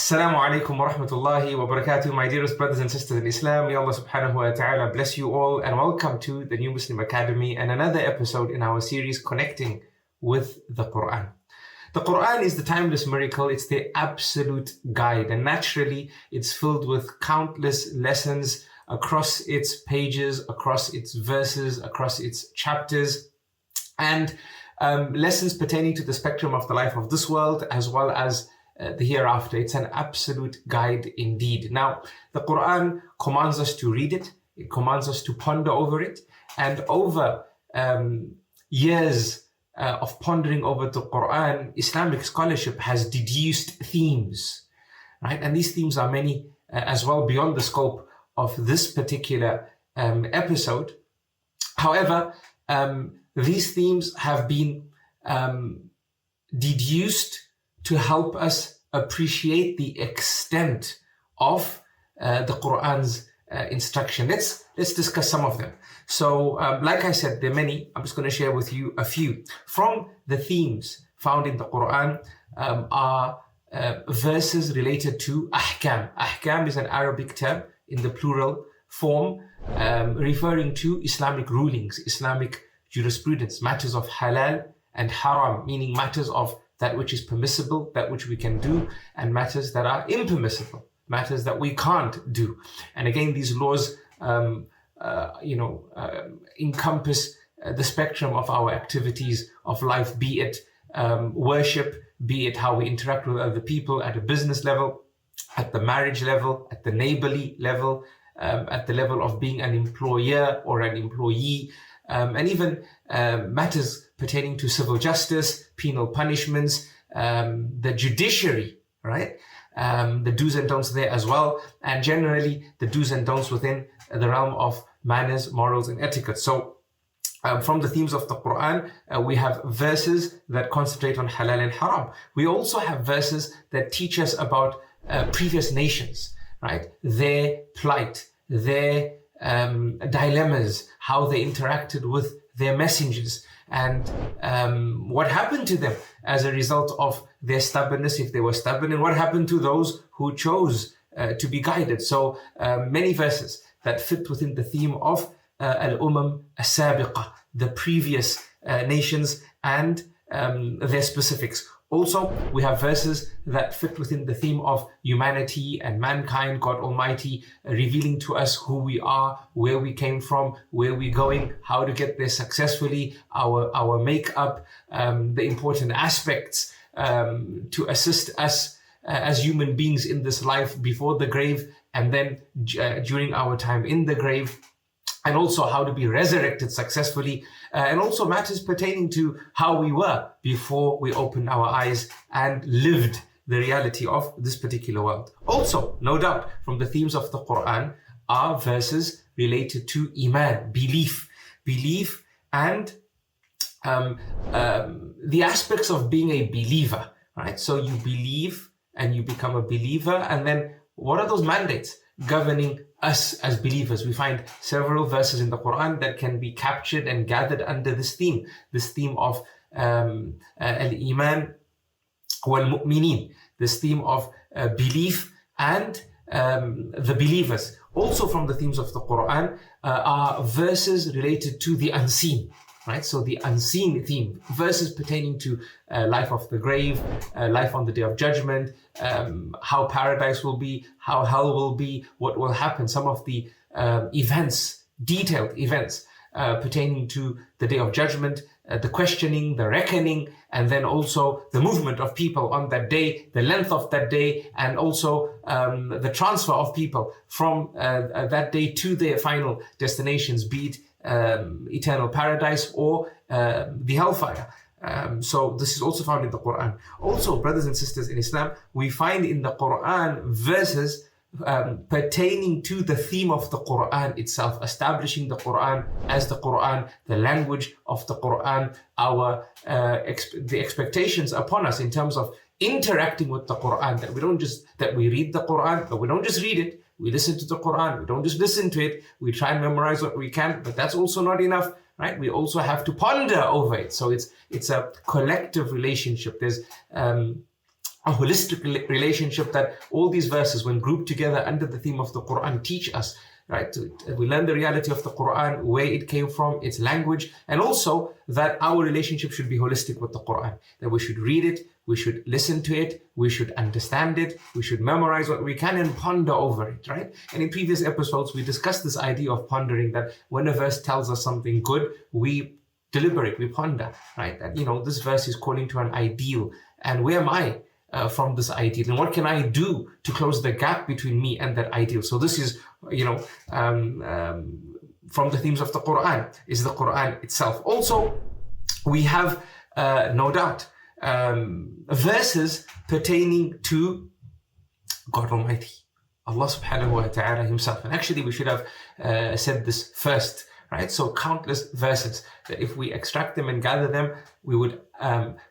Assalamu alaikum wa rahmatullahi wa barakatuh, my dearest brothers and sisters in Islam. May Allah subhanahu wa ta'ala bless you all, and welcome to the New Muslim Academy and another episode in our series Connecting with the Quran. The Quran is the timeless miracle. It's the absolute guide, and naturally it's filled with countless lessons across its pages, across its verses, across its chapters, and lessons pertaining to the spectrum of the life of this world as well as the hereafter. It's an absolute guide indeed. Now, the Quran commands us to read it. It commands us to ponder over it. And over years of pondering over the Quran, Islamic scholarship has deduced themes, right? And these themes are many as well beyond the scope of this particular episode. However, these themes have been deduced to help us appreciate the extent of the Quran's instruction. Let's discuss some of them. So, like I said, there are many. I'm just going to share with you a few. From the themes found in the Quran are verses related to ahkam. Ahkam is an Arabic term in the plural form, referring to Islamic rulings, Islamic jurisprudence, matters of halal and haram, meaning matters of that which is permissible, that which we can do, and matters that are impermissible, matters that we can't do. And again, these laws, encompass the spectrum of our activities of life, be it worship, be it how we interact with other people at a business level, at the marriage level, at the neighborly level, at the level of being an employer or an employee, and even matters pertaining to civil justice, penal punishments, the judiciary, right? The do's and don'ts there as well, and generally the do's and don'ts within the realm of manners, morals, and etiquette. So from the themes of the Quran, we have verses that concentrate on halal and haram. We also have verses that teach us about previous nations, right? Their plight, their dilemmas, how they interacted with their messengers, and what happened to them as a result of their stubbornness, if they were stubborn, and what happened to those who chose to be guided. So many verses that fit within the theme of al-umam as-sabiqa, the previous nations and their specifics. Also, we have verses that fit within the theme of humanity and mankind, God Almighty revealing to us who we are, where we came from, where we're going, how to get there successfully, our makeup, the important aspects to assist us as human beings in this life before the grave and then during our time in the grave, and also how to be resurrected successfully, and also matters pertaining to how we were before we opened our eyes and lived the reality of this particular world. Also, no doubt, from the themes of the Quran are verses related to iman, belief, and the aspects of being a believer, right? So you believe and you become a believer, and then what are those mandates governing us as believers? We find several verses in the Quran that can be captured and gathered under this theme of al-iman wal-mu'minin, this theme of belief and the believers. Also from the themes of the Quran are verses related to the unseen, right? So the unseen theme, verses pertaining to life of the grave, life on the day of judgment, how paradise will be, how hell will be, what will happen, some of the events, detailed events pertaining to the day of judgment, the questioning, the reckoning, and then also the movement of people on that day, the length of that day, and also the transfer of people from that day to their final destinations, be it eternal paradise or the hellfire. So this is also found in the Quran. Also, brothers and sisters in Islam, we find in the Quran verses pertaining to the theme of the Quran itself, establishing the Quran as the Quran, the language of the Quran, the expectations upon us in terms of interacting with the Quran, that we read the Quran, but we don't just read it. We listen to the Quran. We don't just listen to it. We try and memorize what we can, but that's also not enough, right? We also have to ponder over it. So it's a collective relationship. There's a holistic relationship that all these verses, when grouped together under the theme of the Quran, teach us, right? We learn the reality of the Quran, where it came from, its language, and also that our relationship should be holistic with the Quran, that we should read it, we should listen to it, we should understand it, we should memorize what we can and ponder over it, right? And in previous episodes, we discussed this idea of pondering, that when a verse tells us something good, we deliberate, we ponder, right? That, this verse is calling to an ideal, and where am I from this ideal, and what can I do to close the gap between me and that ideal? So this is, from the themes of the Quran, is the Quran itself. Also, we have, no doubt, verses pertaining to God Almighty, Allah subhanahu wa ta'ala himself. And actually, we should have said this first, right? So countless verses that if we extract them and gather them, we would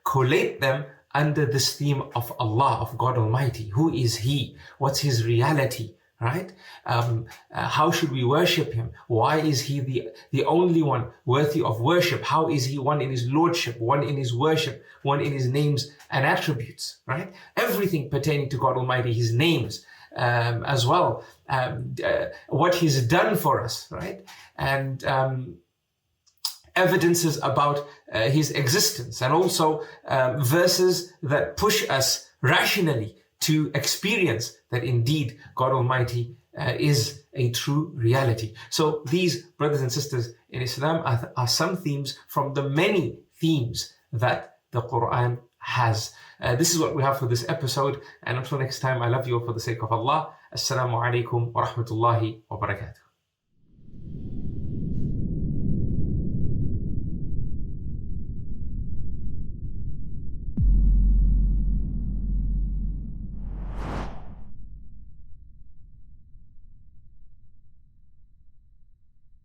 collate them under this theme of Allah, of God Almighty. Who is He? What's His reality? Right? How should we worship Him? Why is He the only one worthy of worship? How is He one in His lordship, one in His worship, one in His names and attributes? Right? Everything pertaining to God Almighty, His names as well, what He's done for us, right? And evidences about His existence, and also verses that push us rationally to experience that indeed God Almighty is a true reality. So these, brothers and sisters in Islam, are some themes from the many themes that the Quran has. This is what we have for this episode, and until next time, I love you all for the sake of Allah. Assalamu alaikum wa rahmatullahi wa barakatuh.